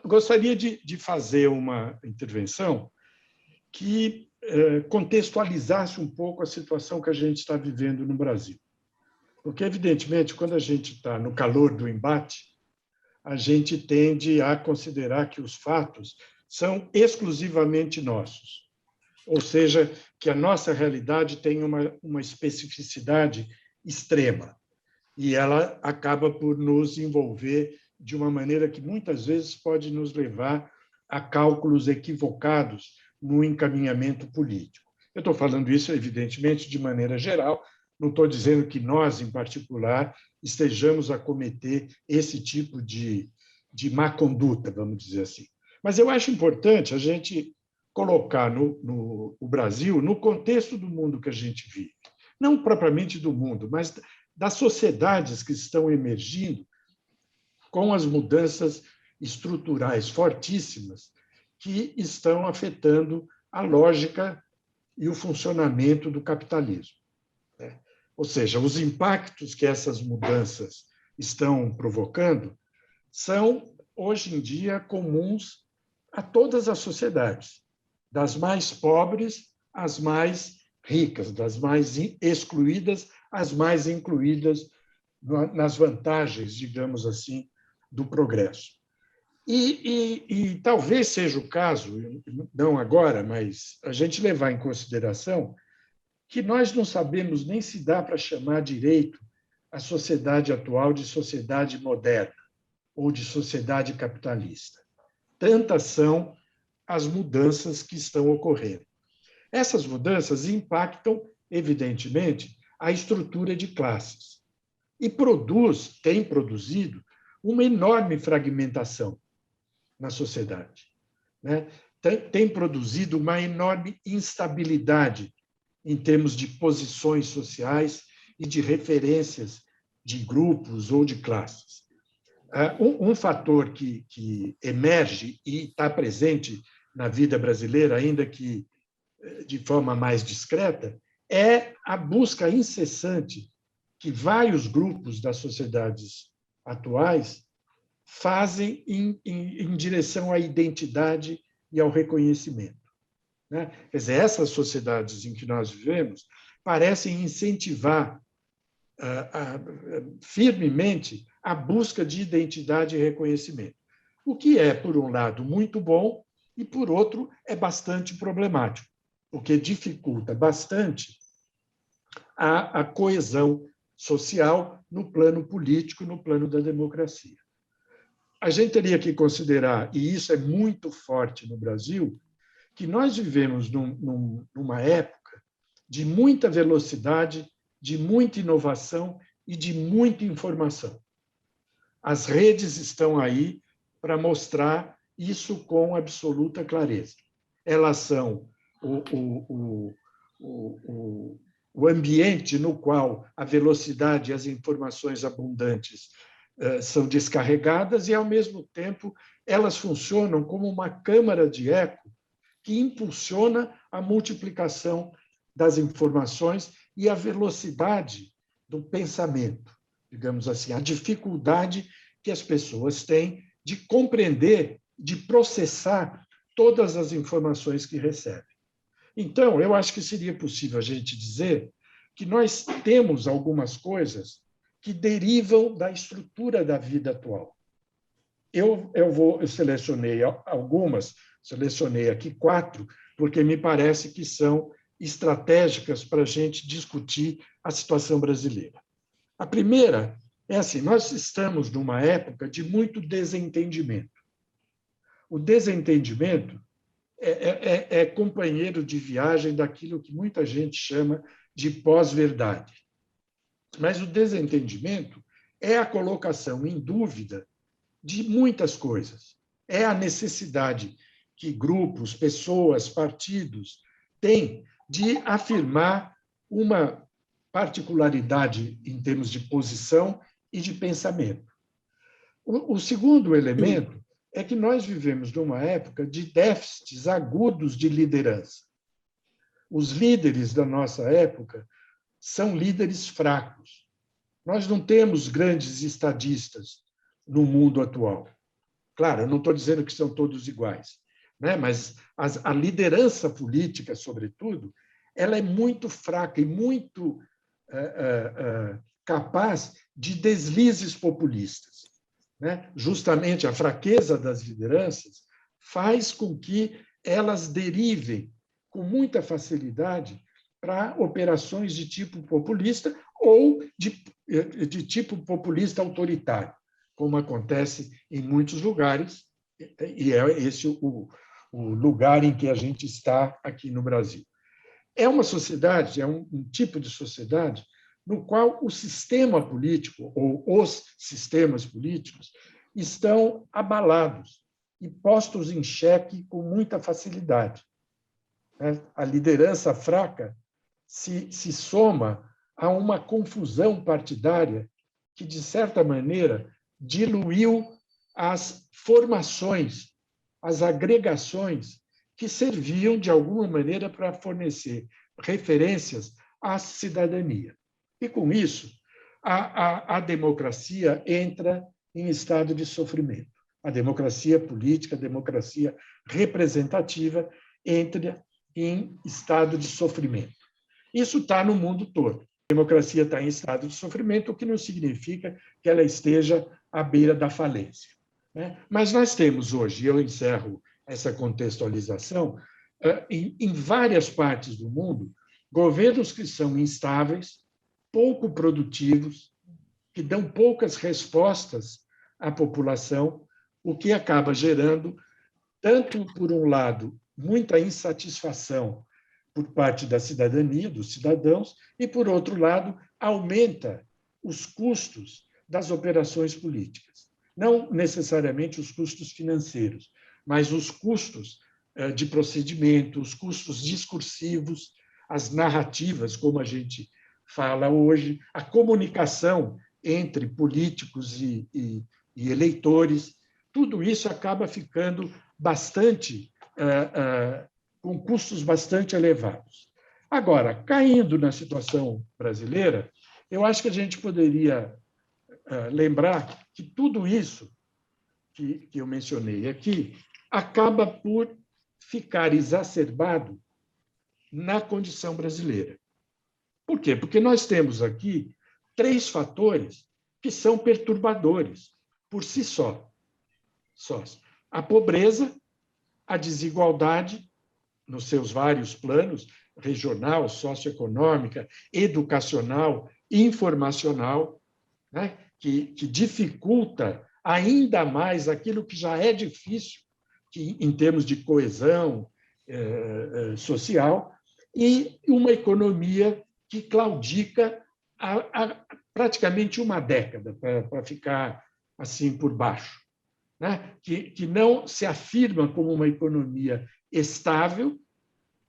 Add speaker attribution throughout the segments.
Speaker 1: gostaria de fazer uma intervenção que contextualizasse um pouco a situação que a gente está vivendo no Brasil. Porque, evidentemente, quando a gente está no calor do embate, a gente tende a considerar que os fatos são exclusivamente nossos. Ou seja, que a nossa realidade tem uma especificidade extrema. E ela acaba por nos envolver de uma maneira que muitas vezes pode nos levar a cálculos equivocados no encaminhamento político. Eu estou falando isso, evidentemente, de maneira geral, não estou dizendo que nós, em particular, estejamos a cometer esse tipo de má conduta, vamos dizer assim. Mas eu acho importante a gente colocar o Brasil no contexto do mundo que a gente vive. Não propriamente do mundo, mas das sociedades que estão emergindo com as mudanças estruturais fortíssimas que estão afetando a lógica e o funcionamento do capitalismo. Ou seja, os impactos que essas mudanças estão provocando são, hoje em dia, comuns a todas as sociedades, das mais pobres às mais ricas, das mais excluídas às mais incluídas nas vantagens, digamos assim, do progresso. E talvez seja o caso, não agora, mas a gente levar em consideração que nós não sabemos nem se dá para chamar direito a sociedade atual de sociedade moderna ou de sociedade capitalista. Tantas são as mudanças que estão ocorrendo. Essas mudanças impactam, evidentemente, a estrutura de classes e tem produzido uma enorme fragmentação na sociedade. Tem produzido uma enorme instabilidade em termos de posições sociais e de referências de grupos ou de classes. Um fator que emerge e está presente na vida brasileira, ainda que de forma mais discreta, é a busca incessante que vários grupos das sociedades atuais fazem em direção à identidade e ao reconhecimento. Quer dizer, essas sociedades em que nós vivemos parecem incentivar firmemente a busca de identidade e reconhecimento, o que é, por um lado, muito bom e, por outro, é bastante problemático, porque dificulta bastante a coesão social no plano político, no plano da democracia. A gente teria que considerar, e isso é muito forte no Brasil, que nós vivemos numa época de muita velocidade, de muita inovação e de muita informação. As redes estão aí para mostrar isso com absoluta clareza. Elas são o ambiente no qual a velocidade e as informações abundantes são descarregadas e, ao mesmo tempo, elas funcionam como uma câmara de eco que impulsiona a multiplicação das informações e a velocidade do pensamento, digamos assim, a dificuldade que as pessoas têm de compreender, de processar todas as informações que recebem. Então, eu acho que seria possível a gente dizer que nós temos algumas coisas que derivam da estrutura da vida atual. Eu selecionei algumas, selecionei aqui 4, porque me parece que são estratégicas para a gente discutir a situação brasileira. A primeira é assim: nós estamos numa época de muito desentendimento. O desentendimento é companheiro de viagem daquilo que muita gente chama de pós-verdade. Mas o desentendimento é a colocação em dúvida de muitas coisas. É a necessidade que grupos, pessoas, partidos têm de afirmar uma particularidade em termos de posição e de pensamento. O segundo elemento é que nós vivemos numa época de déficits agudos de liderança. Os líderes da nossa época são líderes fracos. Nós não temos grandes estadistas no mundo atual. Claro, eu não estou dizendo que são todos iguais, né? Mas a liderança política, sobretudo, ela é muito fraca e muito capaz de deslizes populistas, né? Justamente a fraqueza das lideranças faz com que elas derivem com muita facilidade para operações de tipo populista ou de tipo populista autoritário, como acontece em muitos lugares, e é esse o lugar em que a gente está aqui no Brasil. É uma sociedade, é um tipo de sociedade no qual o sistema político, ou os sistemas políticos, estão abalados e postos em xeque com muita facilidade. A liderança fraca se soma a uma confusão partidária que, de certa maneira, diluiu as formações, as agregações que serviam, de alguma maneira, para fornecer referências à cidadania. E, com isso, a democracia entra em estado de sofrimento. A democracia política, a democracia representativa entra em estado de sofrimento. Isso está no mundo todo. A democracia está em estado de sofrimento, o que não significa que ela esteja à beira da falência, né? Mas nós temos hoje, e eu encerro essa contextualização, em várias partes do mundo, governos que são instáveis, pouco produtivos, que dão poucas respostas à população, o que acaba gerando, tanto, por um lado, muita insatisfação por parte da cidadania, dos cidadãos, e, por outro lado, aumenta os custos das operações políticas. Não necessariamente os custos financeiros, mas os custos de procedimento, os custos discursivos, as narrativas, como a gente fala hoje, a comunicação entre políticos e eleitores, tudo isso acaba ficando bastante com custos bastante elevados. Agora, caindo na situação brasileira, eu acho que a gente poderia lembrar que tudo isso que eu mencionei aqui acaba por ficar exacerbado na condição brasileira. Por quê? Porque nós temos aqui 3 fatores que são perturbadores por si só. A pobreza, a desigualdade nos seus vários planos, regional, socioeconômica, educacional, informacional, né? que dificulta ainda mais aquilo que já é difícil, que, em termos de coesão social, e uma economia que claudica há praticamente uma década, para ficar assim por baixo, né? que não se afirma como uma economia estável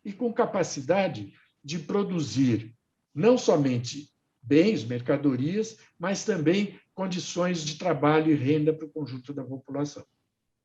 Speaker 1: e com capacidade de produzir não somente bens, mercadorias, mas também condições de trabalho e renda para o conjunto da população,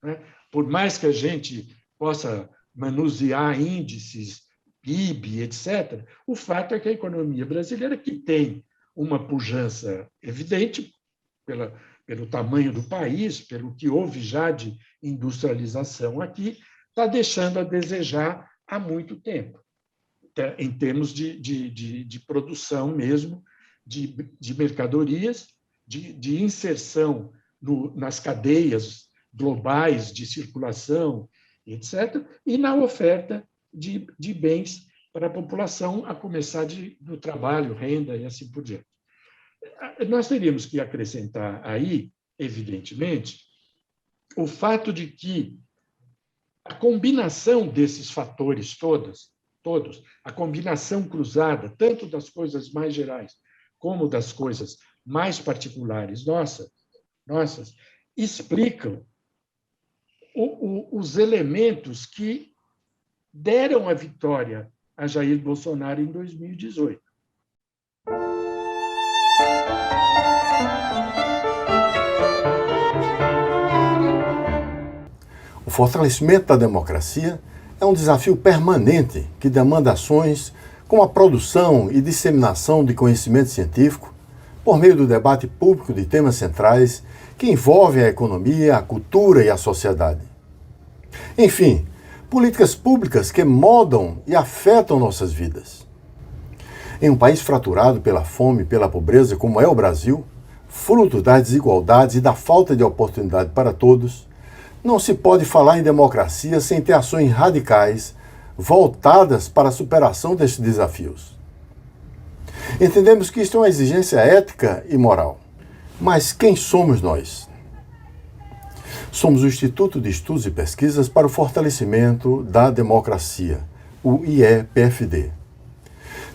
Speaker 1: né? Por mais que a gente possa manusear índices, PIB, etc., o fato é que a economia brasileira, que tem uma pujança evidente pelo tamanho do país, pelo que houve já de industrialização aqui, está deixando a desejar há muito tempo, em termos de produção mesmo, de mercadorias, de inserção nas cadeias globais de circulação, etc., e na oferta de bens para a população, a começar do trabalho, renda e assim por diante. Nós teríamos que acrescentar aí, evidentemente, o fato de que a combinação desses fatores todos, a combinação cruzada, tanto das coisas mais gerais como das coisas mais particulares nossas, explicam os elementos que deram a vitória a Jair Bolsonaro em 2018.
Speaker 2: O fortalecimento da democracia é um desafio permanente que demanda ações como a produção e disseminação de conhecimento científico, por meio do debate público de temas centrais que envolvem a economia, a cultura e a sociedade. Enfim, políticas públicas que moldam e afetam nossas vidas. Em um país fraturado pela fome e pela pobreza como é o Brasil, fruto das desigualdades e da falta de oportunidade para todos, não se pode falar em democracia sem ter ações radicais voltadas para a superação destes desafios. Entendemos que isto é uma exigência ética e moral. Mas quem somos nós? Somos o Instituto de Estudos e Pesquisas para o Fortalecimento da Democracia, o IEPFD.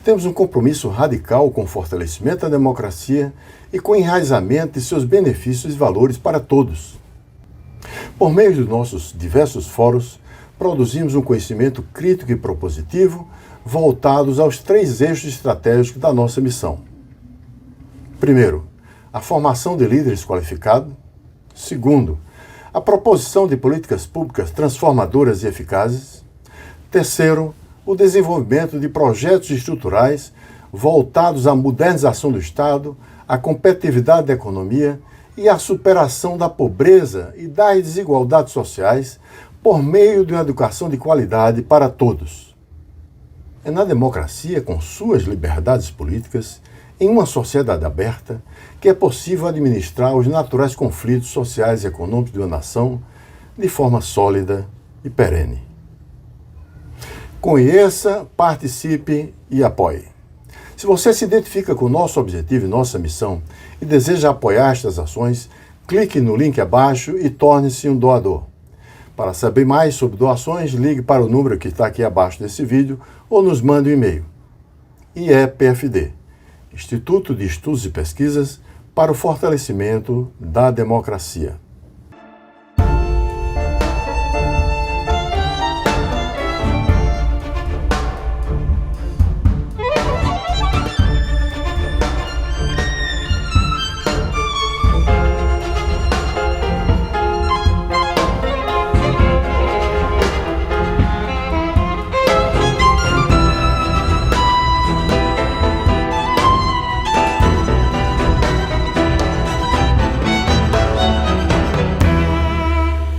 Speaker 2: Temos um compromisso radical com o fortalecimento da democracia e com o enraizamento de seus benefícios e valores para todos. Por meio dos nossos diversos fóruns, produzimos um conhecimento crítico e propositivo voltados aos 3 eixos estratégicos da nossa missão. Primeiro, a formação de líderes qualificados. Segundo, a proposição de políticas públicas transformadoras e eficazes. Terceiro, o desenvolvimento de projetos estruturais voltados à modernização do Estado, à competitividade da economia e à superação da pobreza e das desigualdades sociais por meio de uma educação de qualidade para todos. É na democracia, com suas liberdades políticas, em uma sociedade aberta, que é possível administrar os naturais conflitos sociais e econômicos de uma nação de forma sólida e perene. Conheça, participe e apoie. Se você se identifica com o nosso objetivo e nossa missão e deseja apoiar estas ações, clique no link abaixo e torne-se um doador. Para saber mais sobre doações, ligue para o número que está aqui abaixo desse vídeo ou nos mande um e-mail. IEPFD, Instituto de Estudos e Pesquisas para o Fortalecimento da Democracia.